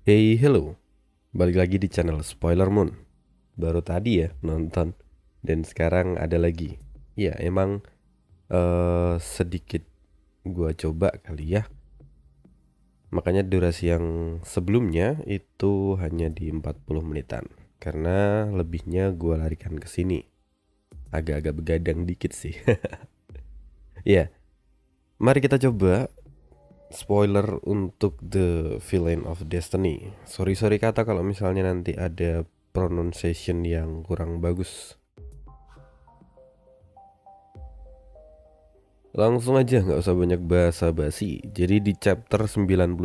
Hey, hello. Balik lagi di channel Spoiler Moon. Baru tadi ya nonton dan sekarang ada lagi. Ya, emang sedikit gua coba kali ya. Makanya durasi yang sebelumnya itu hanya di 40 menitan. Karena lebihnya gua larikan ke sini. Agak-agak begadang dikit sih. Ya, mari kita coba spoiler untuk The Villain of Destiny. Sorry kata kalau misalnya nanti ada pronunciation yang kurang bagus. Langsung aja, nggak usah banyak basa-basi. Jadi di chapter 99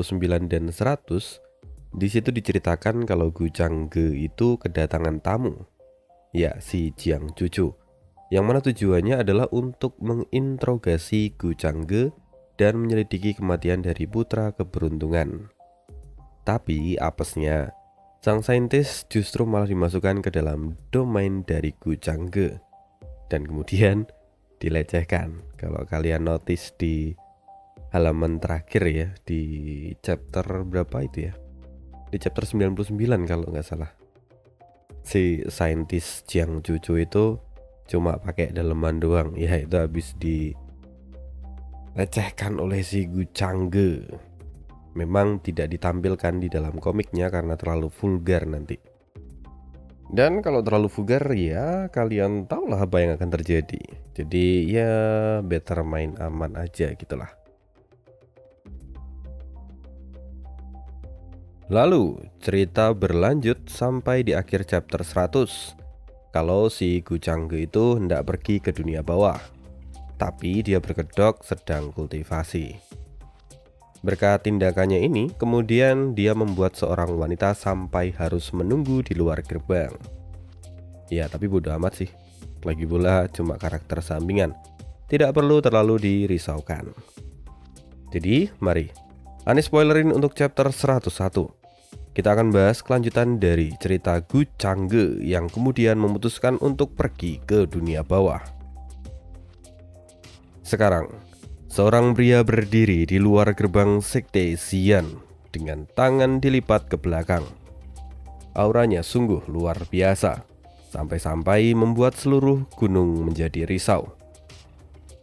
dan 100 di situ diceritakan kalau Gu Changge itu kedatangan tamu. Ya, si Jiang Cucu. Yang mana tujuannya adalah untuk menginterogasi Gu Changge dan menyelidiki kematian dari putra keberuntungan. Tapi apesnya, sang saintis justru malah dimasukkan ke dalam domain dari Gu Changge dan kemudian dilecehkan. Kalau kalian notice di halaman terakhir ya, di chapter berapa itu ya? Di chapter 99 kalau nggak salah. Si saintis Jiang Cucu itu cuma pakai daleman doang. Ya itu habis dilecehkan oleh si Gu Changge. Memang tidak ditampilkan di dalam komiknya karena terlalu vulgar nanti. Dan kalau terlalu vulgar ya kalian tahulah apa yang akan terjadi. Jadi ya better main aman aja gitulah. Lalu cerita berlanjut sampai di akhir chapter 100. Kalau si Gu Changge itu hendak pergi ke dunia bawah, tapi dia berkedok sedang kultivasi. Berkat tindakannya ini, kemudian dia membuat seorang wanita sampai harus menunggu di luar gerbang. Ya, tapi bodo amat sih. Lagi pula cuma karakter sampingan. Tidak perlu terlalu dirisaukan. Jadi, mari. Ani spoilerin untuk chapter 101. Kita akan bahas kelanjutan dari cerita Gu Changge yang kemudian memutuskan untuk pergi ke dunia bawah. Sekarang, seorang pria berdiri di luar gerbang Sekte Xian dengan tangan dilipat ke belakang. Auranya sungguh luar biasa, sampai-sampai membuat seluruh gunung menjadi risau.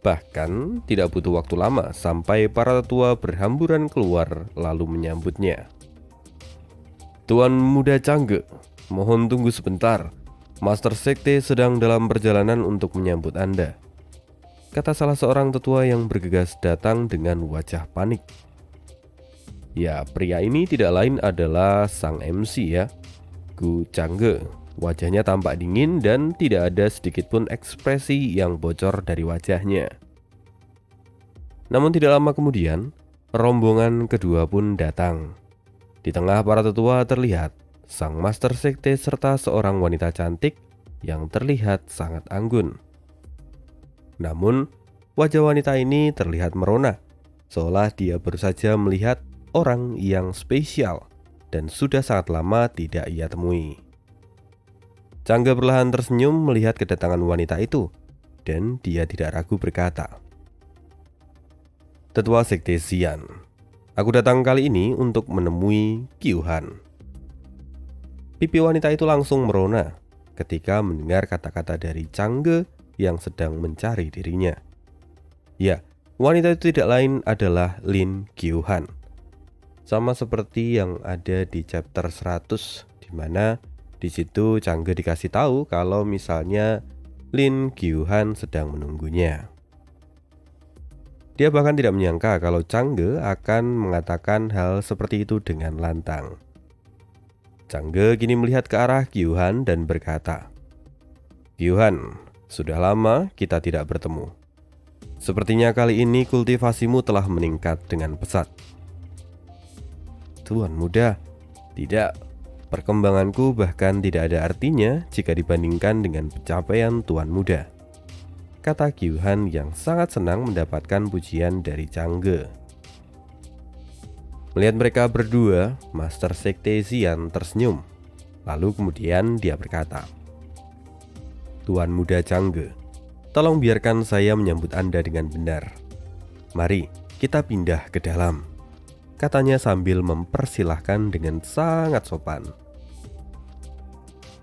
Bahkan tidak butuh waktu lama sampai para tetua berhamburan keluar lalu menyambutnya. Tuan Muda Changge, mohon tunggu sebentar. Master Sekte sedang dalam perjalanan untuk menyambut Anda, kata salah seorang tetua yang bergegas datang dengan wajah panik. Ya, pria ini tidak lain adalah sang MC ya, Gu Changge. Wajahnya tampak dingin dan tidak ada sedikit pun ekspresi yang bocor dari wajahnya. Namun tidak lama kemudian, rombongan kedua pun datang. Di tengah para tetua terlihat sang Master Sekte serta seorang wanita cantik yang terlihat sangat anggun. Namun, wajah wanita ini terlihat merona, seolah dia baru saja melihat orang yang spesial dan sudah sangat lama tidak ia temui. Changge perlahan tersenyum melihat kedatangan wanita itu, dan dia tidak ragu berkata, "Tetua Sekte Xian, aku datang kali ini untuk menemui Kyuhan." Pipi wanita itu langsung merona ketika mendengar kata-kata dari Changge yang sedang mencari dirinya. Ya, wanita itu tidak lain adalah Lin Kyuhan. Sama seperti yang ada di chapter 100, di mana di situ Changge dikasih tahu kalau misalnya Lin Kyuhan sedang menunggunya. Dia bahkan tidak menyangka kalau Changge akan mengatakan hal seperti itu dengan lantang. Changge kini melihat ke arah Kyuhan dan berkata, "Kyuhan, sudah lama kita tidak bertemu. Sepertinya kali ini kultivasimu telah meningkat dengan pesat." "Tuan Muda, tidak. Perkembanganku bahkan tidak ada artinya jika dibandingkan dengan pencapaian Tuan Muda," kata Kyuhan yang sangat senang mendapatkan pujian dari Changge. Melihat mereka berdua, Master Sekte Xian tersenyum. Lalu kemudian dia berkata, "Tuan Muda Changge, tolong biarkan saya menyambut Anda dengan benar. Mari kita pindah ke dalam," katanya sambil mempersilahkan dengan sangat sopan.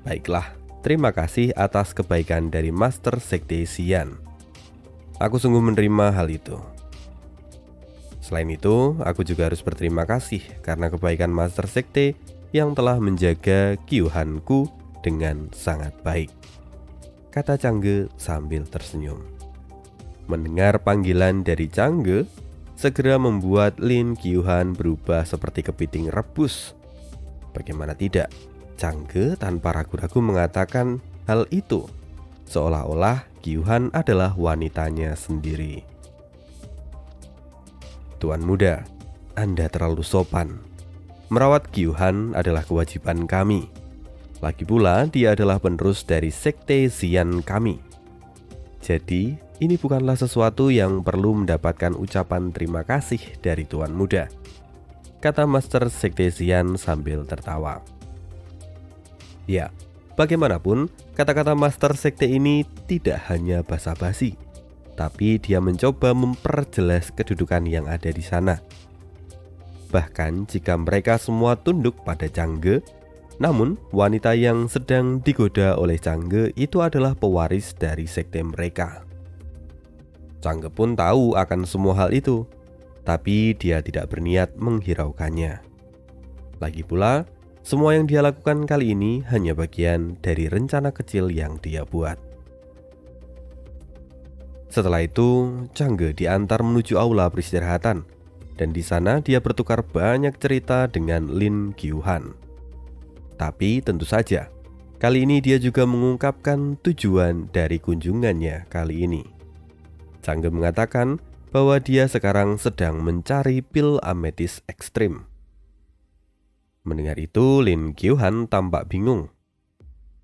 Baiklah, terima kasih atas kebaikan dari Master Sekte Xian. Aku sungguh menerima hal itu. Selain itu, aku juga harus berterima kasih karena kebaikan Master Sekte yang telah menjaga Kyuhan-ku dengan sangat baik, kata Changge sambil tersenyum. Mendengar panggilan dari Changge, segera membuat Lin Kyuhan berubah seperti kepiting rebus. Bagaimana tidak, Changge tanpa ragu-ragu mengatakan hal itu, seolah-olah Kyuhan adalah wanitanya sendiri. Tuan muda, Anda terlalu sopan. Merawat Kyuhan adalah kewajiban kami. Lagi pula dia adalah penerus dari Sekte Xian kami. Jadi ini bukanlah sesuatu yang perlu mendapatkan ucapan terima kasih dari Tuan muda, kata Master Sekte Xian sambil tertawa. Ya, bagaimanapun kata-kata Master Sekte ini tidak hanya basa-basi, tapi dia mencoba memperjelas kedudukan yang ada di sana. Bahkan jika mereka semua tunduk pada Changge, namun wanita yang sedang digoda oleh Changge itu adalah pewaris dari sekte mereka. Changge pun tahu akan semua hal itu, tapi dia tidak berniat menghiraukannya. Lagi pula, semua yang dia lakukan kali ini hanya bagian dari rencana kecil yang dia buat. Setelah itu, Changge diantar menuju aula peristirahatan, dan di sana dia bertukar banyak cerita dengan Lin Kyuhan. Tapi tentu saja, kali ini dia juga mengungkapkan tujuan dari kunjungannya kali ini. Changge mengatakan bahwa dia sekarang sedang mencari pil ametis ekstrim. Mendengar itu, Lin Kyuhan tampak bingung.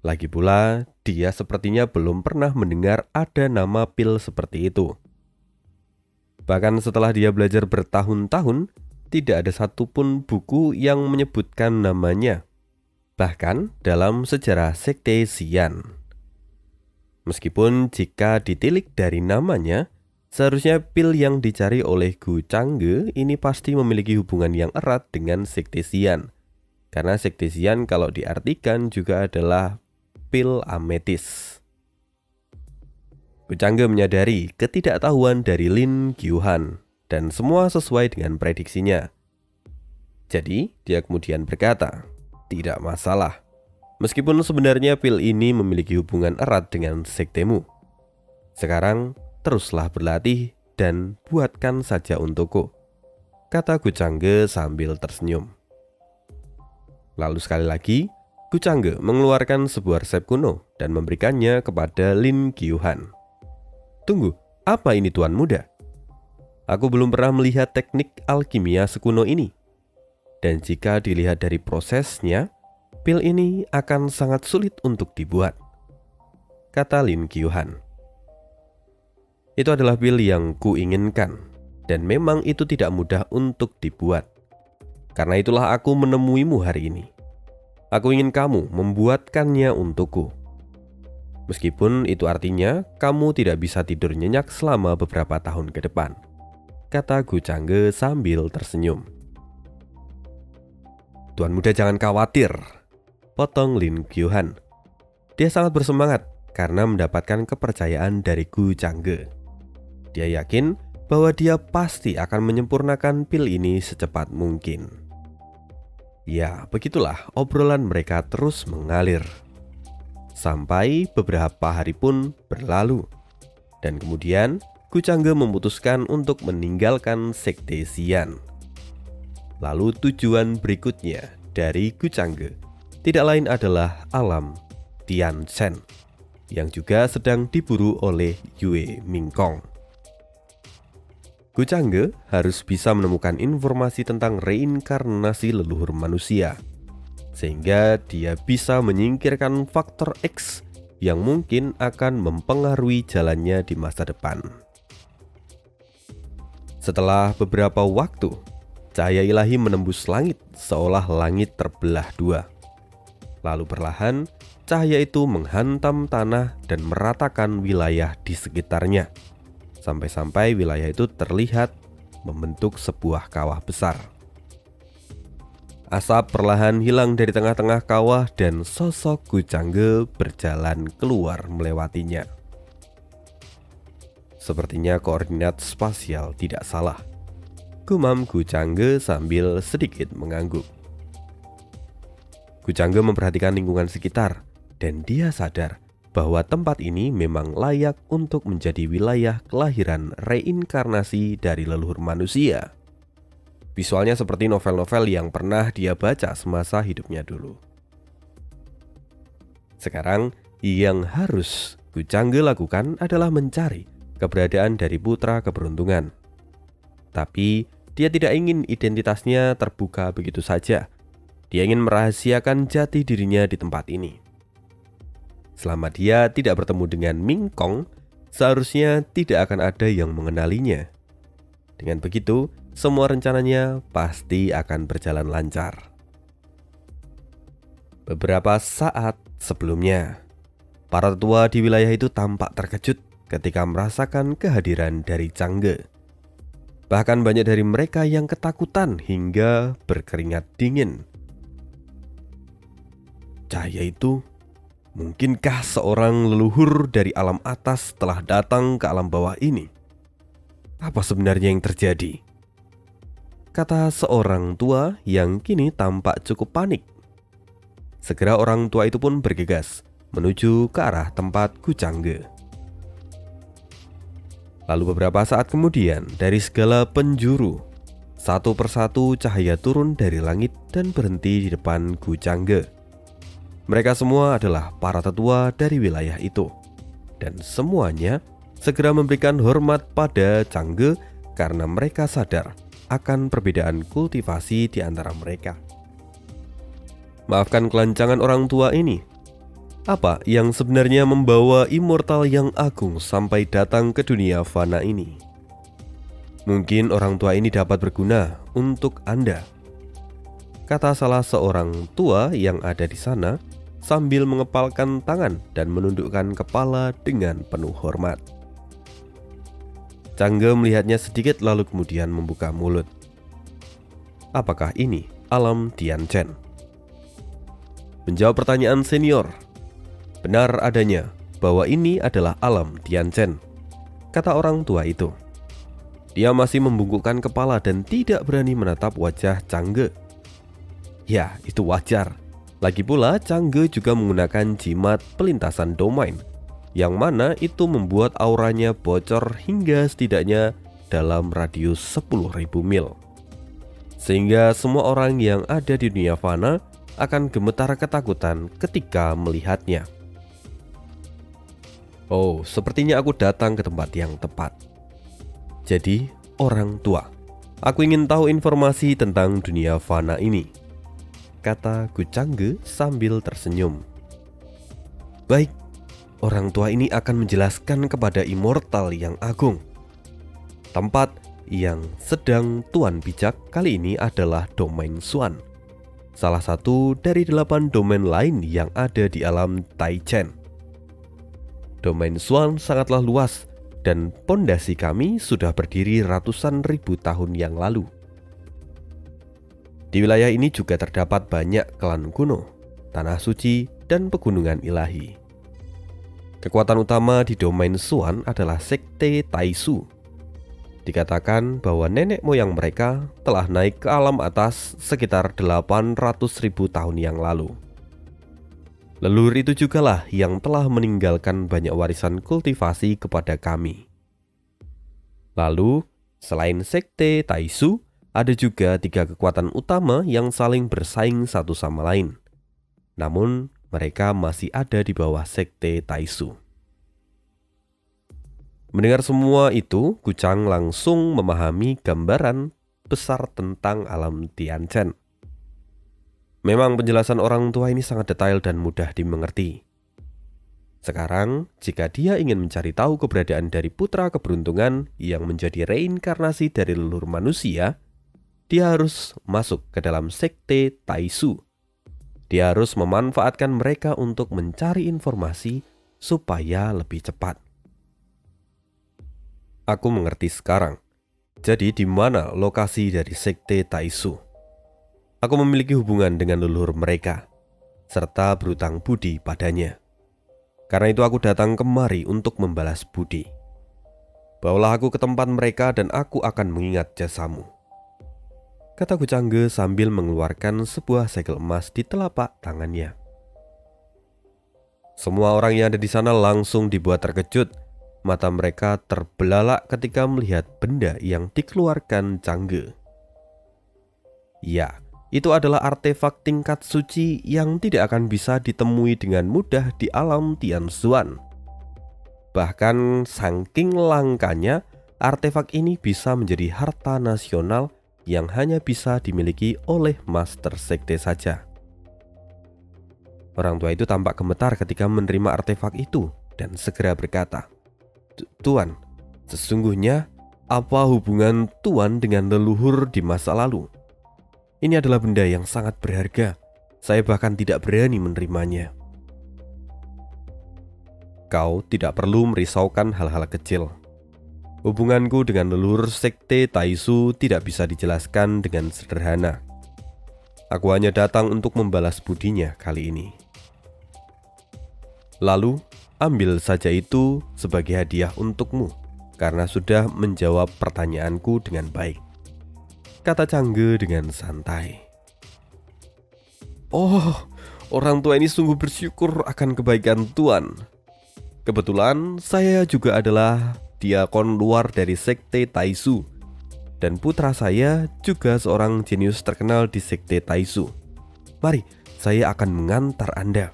Lagi pula, dia sepertinya belum pernah mendengar ada nama pil seperti itu. Bahkan setelah dia belajar bertahun-tahun, tidak ada satupun buku yang menyebutkan namanya. Bahkan dalam sejarah Sekte Xian. Meskipun jika ditilik dari namanya, seharusnya pil yang dicari oleh Gu Changge ini pasti memiliki hubungan yang erat dengan Sekte Xian. Karena Sekte Xian kalau diartikan juga adalah pil ametis. Gu Changge menyadari ketidaktahuan dari Lin Kyuhan dan semua sesuai dengan prediksinya. Jadi dia kemudian berkata, tidak masalah, meskipun sebenarnya pil ini memiliki hubungan erat dengan sektemu. Sekarang teruslah berlatih dan buatkan saja untukku, kata Gu Changge sambil tersenyum. Lalu sekali lagi, Gu Changge mengeluarkan sebuah resep kuno dan memberikannya kepada Lin Kyuhan. Tunggu, apa ini Tuan muda? Aku belum pernah melihat teknik alkimia sekuno ini. Dan jika dilihat dari prosesnya, pil ini akan sangat sulit untuk dibuat, kata Lin Kyuhan. Itu adalah pil yang kuinginkan, dan memang itu tidak mudah untuk dibuat. Karena itulah aku menemuimu hari ini. Aku ingin kamu membuatkannya untukku. Meskipun itu artinya kamu tidak bisa tidur nyenyak selama beberapa tahun ke depan, kata Gu Changge sambil tersenyum. Tuan muda jangan khawatir, potong Lin Kyuhan. Dia sangat bersemangat karena mendapatkan kepercayaan dari Gu Changge. Dia yakin bahwa dia pasti akan menyempurnakan pil ini secepat mungkin. Ya, begitulah obrolan mereka terus mengalir. Sampai beberapa hari pun berlalu. Dan kemudian Gu Changge memutuskan untuk meninggalkan Sekte Xian. Lalu tujuan berikutnya dari Gu Changge tidak lain adalah alam Tianchen yang juga sedang diburu oleh Yue Mingkong. Gu Changge harus bisa menemukan informasi tentang reinkarnasi leluhur manusia, sehingga dia bisa menyingkirkan faktor X yang mungkin akan mempengaruhi jalannya di masa depan. Setelah beberapa waktu, cahaya ilahi menembus langit seolah langit terbelah dua. Lalu perlahan, cahaya itu menghantam tanah dan meratakan wilayah di sekitarnya. Sampai-sampai wilayah itu terlihat membentuk sebuah kawah besar. Asap perlahan hilang dari tengah-tengah kawah dan sosok Gu Changge berjalan keluar melewatinya. Sepertinya koordinat spasial tidak salah, gumam Gu Changge sambil sedikit mengangguk. Gu Changge memperhatikan lingkungan sekitar dan dia sadar bahwa tempat ini memang layak untuk menjadi wilayah kelahiran reinkarnasi dari leluhur manusia. Visualnya seperti novel-novel yang pernah dia baca semasa hidupnya dulu. Sekarang yang harus Gu Changge lakukan adalah mencari keberadaan dari putra keberuntungan. Tapi dia tidak ingin identitasnya terbuka begitu saja. Dia ingin merahasiakan jati dirinya di tempat ini. Selama dia tidak bertemu dengan Ming Kong, seharusnya tidak akan ada yang mengenalinya. Dengan begitu, semua rencananya pasti akan berjalan lancar. Beberapa saat sebelumnya, para tetua di wilayah itu tampak terkejut ketika merasakan kehadiran dari Changge. Bahkan banyak dari mereka yang ketakutan hingga berkeringat dingin. Cahaya itu, mungkinkah seorang leluhur dari alam atas telah datang ke alam bawah ini? Apa sebenarnya yang terjadi? Kata seorang tua yang kini tampak cukup panik. Segera orang tua itu pun bergegas menuju ke arah tempat Gu Changge. Lalu beberapa saat kemudian, dari segala penjuru, satu persatu cahaya turun dari langit dan berhenti di depan Gu Changge. Mereka semua adalah para tetua dari wilayah itu, dan semuanya segera memberikan hormat pada Changge karena mereka sadar akan perbedaan kultivasi di antara mereka. Maafkan kelancangan orang tua ini. Apa yang sebenarnya membawa immortal yang agung sampai datang ke dunia fana ini? Mungkin orang tua ini dapat berguna untuk Anda, kata salah seorang tua yang ada di sana sambil mengepalkan tangan dan menundukkan kepala dengan penuh hormat. Changge melihatnya sedikit lalu kemudian membuka mulut. Apakah ini alam Tianchen? Menjawab pertanyaan senior, benar adanya bahwa ini adalah alam Tianchen, kata orang tua itu. Dia masih membungkukkan kepala dan tidak berani menatap wajah Changge. Ya, itu wajar. Lagi pula Changge juga menggunakan jimat pelintasan domain, yang mana itu membuat auranya bocor hingga setidaknya dalam radius 10.000 mil. Sehingga semua orang yang ada di dunia fana akan gemetar ketakutan ketika melihatnya. Oh, sepertinya aku datang ke tempat yang tepat. Jadi, orang tua, aku ingin tahu informasi tentang dunia fana ini, kata Gu Changge sambil tersenyum. Baik, orang tua ini akan menjelaskan kepada immortal yang agung. Tempat yang sedang Tuan bijak kali ini adalah domain Xuan, salah satu dari 8 domain lain yang ada di alam Taichen. Domain Xuan sangatlah luas dan pondasi kami sudah berdiri ratusan ribu tahun yang lalu. Di wilayah ini juga terdapat banyak klan kuno, tanah suci, dan pegunungan ilahi. Kekuatan utama di domain Xuan adalah Sekte Taisu. Dikatakan bahwa nenek moyang mereka telah naik ke alam atas sekitar 800.000 tahun yang lalu. Leluhur itu jugalah yang telah meninggalkan banyak warisan kultivasi kepada kami. Lalu, selain Sekte Taisu, ada juga 3 kekuatan utama yang saling bersaing satu sama lain. Namun, mereka masih ada di bawah Sekte Taisu. Mendengar semua itu, Gu Chang langsung memahami gambaran besar tentang alam Tianchen. Memang penjelasan orang tua ini sangat detail dan mudah dimengerti. Sekarang, jika dia ingin mencari tahu keberadaan dari putra keberuntungan yang menjadi reinkarnasi dari leluhur manusia, dia harus masuk ke dalam Sekte Taisu. Dia harus memanfaatkan mereka untuk mencari informasi supaya lebih cepat. Aku mengerti sekarang. Jadi di mana lokasi dari Sekte Taisu? Aku memiliki hubungan dengan leluhur mereka, serta berutang budi padanya. Karena itu aku datang kemari untuk membalas budi. Bawalah aku ke tempat mereka dan aku akan mengingat jasamu, kata Gucangge sambil mengeluarkan sebuah segel emas di telapak tangannya. Semua orang yang ada di sana langsung dibuat terkejut. Mata mereka terbelalak ketika melihat benda yang dikeluarkan Cangge. Ya, itu adalah artefak tingkat suci yang tidak akan bisa ditemui dengan mudah di alam Tianzuan. Bahkan saking langkanya, artefak ini bisa menjadi harta nasional yang hanya bisa dimiliki oleh Master Sekte saja. Orang tua itu tampak gemetar ketika menerima artefak itu dan segera berkata, "Tuan, sesungguhnya apa hubungan Tuan dengan leluhur di masa lalu? Ini adalah benda yang sangat berharga. Saya bahkan tidak berani menerimanya." "Kau tidak perlu merisaukan hal-hal kecil. Hubunganku dengan leluhur Sekte Taisu tidak bisa dijelaskan dengan sederhana. Aku hanya datang untuk membalas budinya kali ini. Lalu, ambil saja itu sebagai hadiah untukmu karena sudah menjawab pertanyaanku dengan baik," kata Cangge dengan santai. "Oh, orang tua ini sungguh bersyukur akan kebaikan Tuan. Kebetulan saya juga adalah diakon luar dari Sekte Taisu, dan putra saya juga seorang jenius terkenal di Sekte Taisu. Mari, saya akan mengantar Anda,"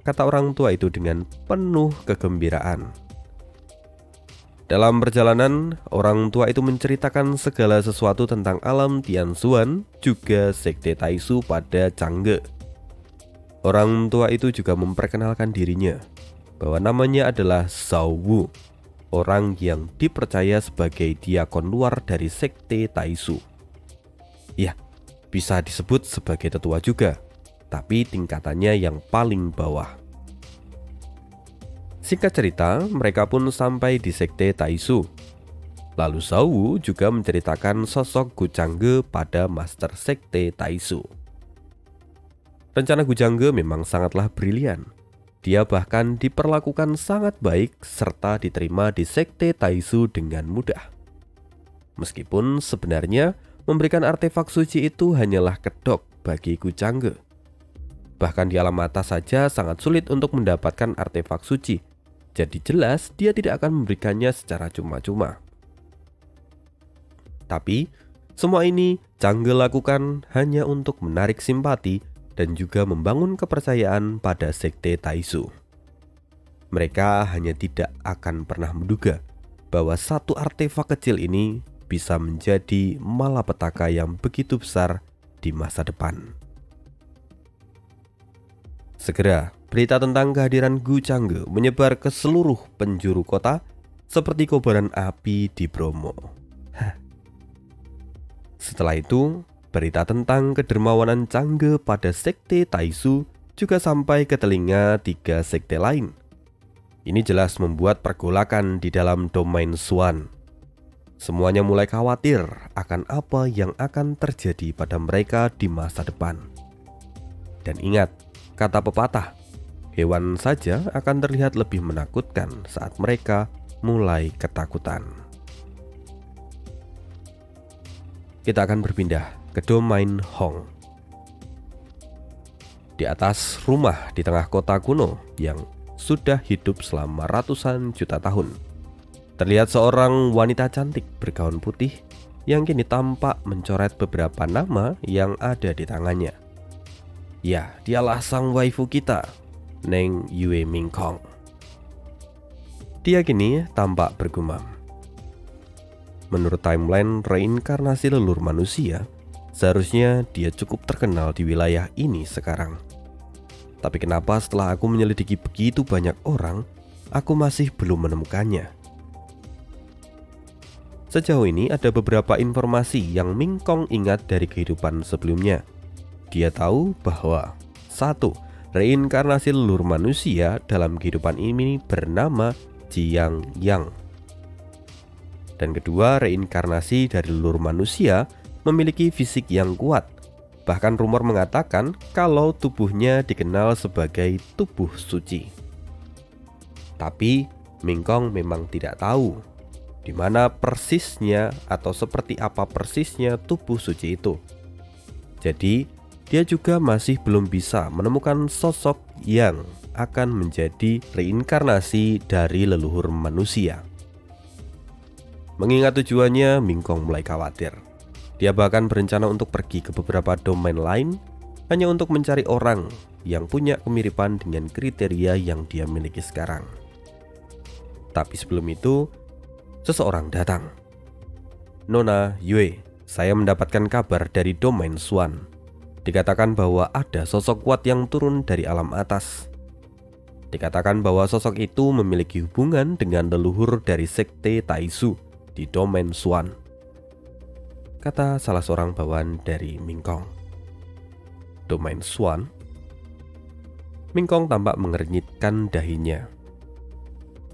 kata orang tua itu dengan penuh kegembiraan. Dalam perjalanan, orang tua itu menceritakan segala sesuatu tentang alam Tianzuan juga Sekte Taisu pada Cangge. Orang tua itu juga memperkenalkan dirinya bahwa namanya adalah Zhao Wu, orang yang dipercaya sebagai diakon luar dari Sekte Taisu. Ya, bisa disebut sebagai tetua juga, tapi tingkatannya yang paling bawah. Singkat cerita, mereka pun sampai di Sekte Taisu. Lalu Zhao Wu juga menceritakan sosok Gucangge pada Master Sekte Taisu. Rencana Gucangge memang sangatlah brilian. Dia bahkan diperlakukan sangat baik serta diterima di Sekte Taisu dengan mudah. Meskipun sebenarnya memberikan artefak suci itu hanyalah kedok bagi Gucangge. Bahkan di alam atas saja sangat sulit untuk mendapatkan artefak suci. Jadi jelas dia tidak akan memberikannya secara cuma-cuma. Tapi semua ini Cangge lakukan hanya untuk menarik simpati dan juga membangun kepercayaan pada Sekte Taisu. Mereka hanya tidak akan pernah menduga bahwa satu artefak kecil ini bisa menjadi malapetaka yang begitu besar di masa depan. Segera, berita tentang kehadiran Gucangge menyebar ke seluruh penjuru kota seperti kobaran api di Bromo. Setelah itu, berita tentang kedermawanan Cangge pada Sekte Taisu juga sampai ke telinga 3 sekte lain. Ini jelas membuat pergolakan di dalam domain Xuan. Semuanya mulai khawatir akan apa yang akan terjadi pada mereka di masa depan. Dan ingat, kata pepatah, hewan saja akan terlihat lebih menakutkan saat mereka mulai ketakutan. Kita akan berpindah ke domain Hong. Di atas rumah di tengah kota kuno yang sudah hidup selama ratusan juta tahun, terlihat seorang wanita cantik bergaun putih yang kini tampak mencoret beberapa nama yang ada di tangannya. Ya, dialah sang waifu kita, Neng Yue Mingkong. Dia kini tampak bergumam. Menurut timeline reinkarnasi leluhur manusia, seharusnya dia cukup terkenal di wilayah ini sekarang. Tapi kenapa setelah aku menyelidiki begitu banyak orang, aku masih belum menemukannya? Sejauh ini ada beberapa informasi yang Mingkong ingat dari kehidupan sebelumnya. Dia tahu bahwa 1. Reinkarnasi leluhur manusia dalam kehidupan ini bernama Jiang Yang. Dan kedua, reinkarnasi dari leluhur manusia memiliki fisik yang kuat Bahkan rumor mengatakan kalau tubuhnya dikenal sebagai tubuh suci. Tapi Mingkong memang tidak tahu di mana persisnya atau seperti apa persisnya tubuh suci itu. Jadi, dia juga masih belum bisa menemukan sosok yang akan menjadi reinkarnasi dari leluhur manusia. Mengingat tujuannya, Mingkong mulai khawatir. Dia bahkan berencana untuk pergi ke beberapa domain lain hanya untuk mencari orang yang punya kemiripan dengan kriteria yang dia miliki sekarang. Tapi sebelum itu, seseorang datang. "Nona Yue, saya mendapatkan kabar dari domain Swan. Dikatakan bahwa ada sosok kuat yang turun dari alam atas. Dikatakan bahwa sosok itu memiliki hubungan dengan leluhur dari sekte Taisu di domain Swan," kata salah seorang bawahan dari Mingkong. Domain Swan? Mingkong tampak mengernyitkan dahinya.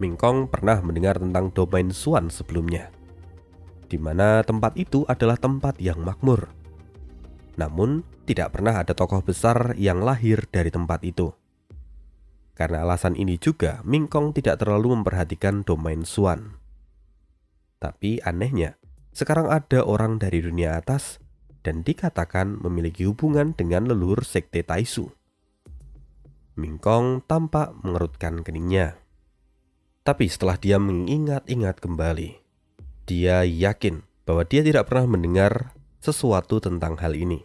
Mingkong pernah mendengar tentang domain Swan sebelumnya, di mana tempat itu adalah tempat yang makmur. Namun, tidak pernah ada tokoh besar yang lahir dari tempat itu. Karena alasan ini juga, Mingkong tidak terlalu memperhatikan domain Swan. Tapi anehnya, sekarang ada orang dari dunia atas dan dikatakan memiliki hubungan dengan leluhur sekte Taisu. Mingkong tampak mengerutkan keningnya. Tapi setelah dia mengingat-ingat kembali, dia yakin bahwa dia tidak pernah mendengar sesuatu tentang hal ini.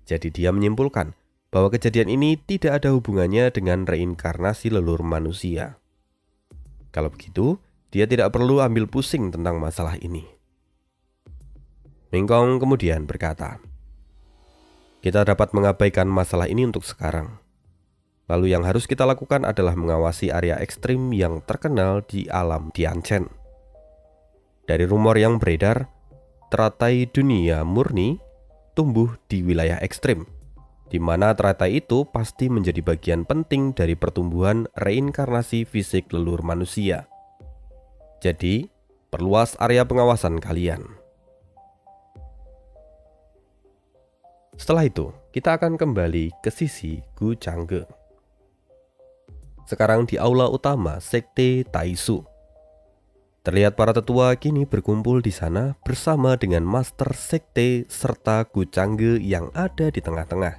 Jadi dia menyimpulkan bahwa kejadian ini tidak ada hubungannya dengan reinkarnasi leluhur manusia. Kalau begitu, dia tidak perlu ambil pusing tentang masalah ini. Mingkong kemudian berkata, "Kita dapat mengabaikan masalah ini untuk sekarang. Lalu yang harus kita lakukan adalah mengawasi area ekstrim yang terkenal di alam Tianchen. Dari rumor yang beredar, teratai dunia murni tumbuh di wilayah ekstrim, di mana teratai itu pasti menjadi bagian penting dari pertumbuhan reinkarnasi fisik leluhur manusia. Jadi, perluas area pengawasan kalian." Setelah itu, kita akan kembali ke sisi Gu Changge. Sekarang di aula utama sekte Taisu. Terlihat para tetua kini berkumpul di sana bersama dengan master sekte serta Gu Changge yang ada di tengah-tengah.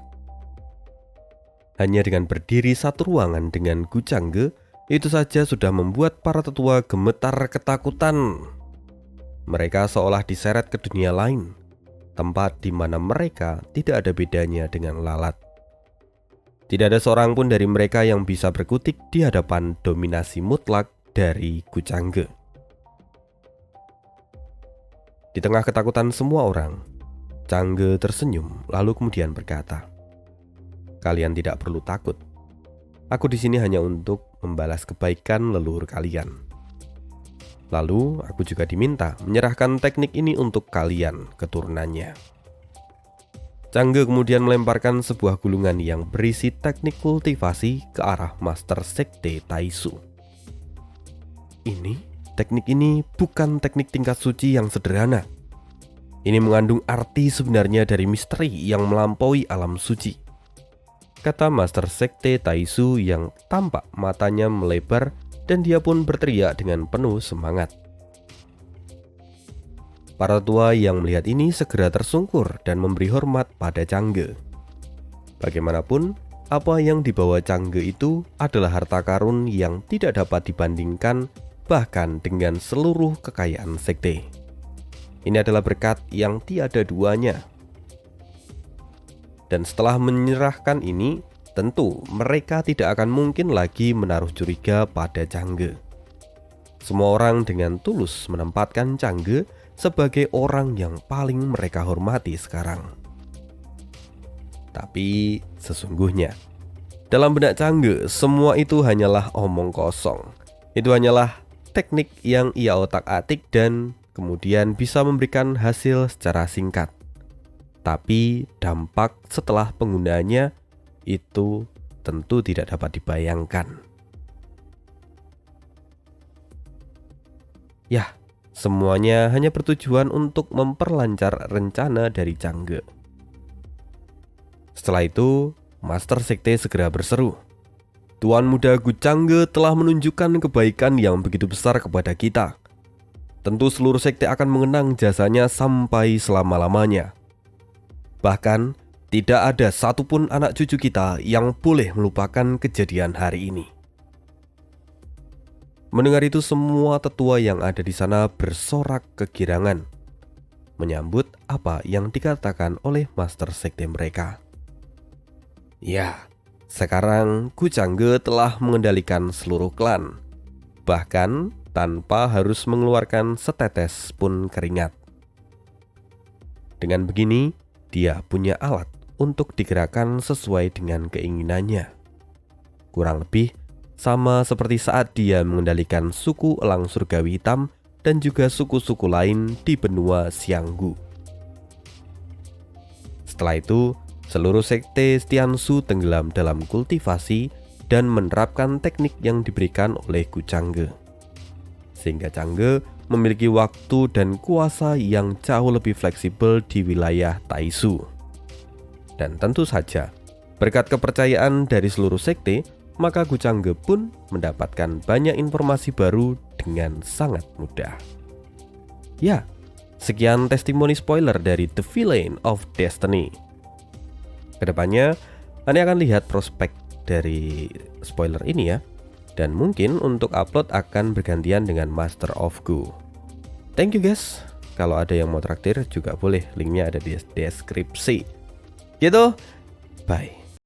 Hanya dengan berdiri satu ruangan dengan Gu Changge, itu saja sudah membuat para tetua gemetar ketakutan. Mereka seolah diseret ke dunia lain, tempat di mana mereka tidak ada bedanya dengan lalat. Tidak ada seorang pun dari mereka yang bisa berkutik di hadapan dominasi mutlak dari Gu Changge. Di tengah ketakutan semua orang, Changge tersenyum lalu kemudian berkata, "Kalian tidak perlu takut. Aku di sini hanya untuk membalas kebaikan leluhur kalian. Lalu aku juga diminta menyerahkan teknik ini untuk kalian keturunannya." Changge kemudian melemparkan sebuah gulungan yang berisi teknik kultivasi ke arah master sekte Taisu. Teknik ini bukan teknik tingkat suci yang sederhana. Ini mengandung arti sebenarnya dari misteri yang melampaui alam suci, kata master sekte Taisu yang tampak matanya melebar dan dia pun berteriak dengan penuh semangat. Para tua yang melihat ini segera tersungkur dan memberi hormat pada Changge. Bagaimanapun, apa yang dibawa Changge itu adalah harta karun yang tidak dapat dibandingkan bahkan dengan seluruh kekayaan sekte. Ini adalah berkat yang tiada duanya. Dan setelah menyerahkan ini, tentu mereka tidak akan mungkin lagi menaruh curiga pada Changge. Semua orang dengan tulus menempatkan Changge sebagai orang yang paling mereka hormati sekarang. Tapi sesungguhnya, dalam benak Changge, semua itu hanyalah omong kosong. Itu hanyalah teknik yang ia otak-atik dan kemudian bisa memberikan hasil secara singkat. Tapi dampak setelah penggunaannya itu tentu tidak dapat dibayangkan. Ya, semuanya hanya bertujuan untuk memperlancar rencana dari Changge. Setelah itu, Master Sekte segera berseru, "Tuan muda Gu Changge telah menunjukkan kebaikan yang begitu besar kepada kita. Tentu seluruh sekte akan mengenang jasanya sampai selama-lamanya. Bahkan, tidak ada satupun anak cucu kita yang boleh melupakan kejadian hari ini." Mendengar itu, semua tetua yang ada di sana bersorak kegirangan, menyambut apa yang dikatakan oleh Master Sekte mereka. Ya, sekarang Gu Changge telah mengendalikan seluruh klan, bahkan tanpa harus mengeluarkan setetes pun keringat. Dengan begini, dia punya alat untuk digerakkan sesuai dengan keinginannya. Kurang lebih sama seperti saat dia mengendalikan suku Elang Surgawi Hitam dan juga suku-suku lain di benua Xianggu. Setelah itu, seluruh sekte Tianzu tenggelam dalam kultivasi dan menerapkan teknik yang diberikan oleh Gu Changge. Sehingga Changge memiliki waktu dan kuasa yang jauh lebih fleksibel di wilayah Taizhou. Dan tentu saja, berkat kepercayaan dari seluruh sekte, maka Gu Changge pun mendapatkan banyak informasi baru dengan sangat mudah. Ya, sekian testimoni spoiler dari The Villain of Destiny. Kedepannya, Anda akan lihat prospek dari spoiler ini ya. Dan mungkin untuk upload akan bergantian dengan Master of Gu. Thank you guys. Kalau ada yang mau traktir juga boleh, linknya ada di deskripsi. Gitu, bye.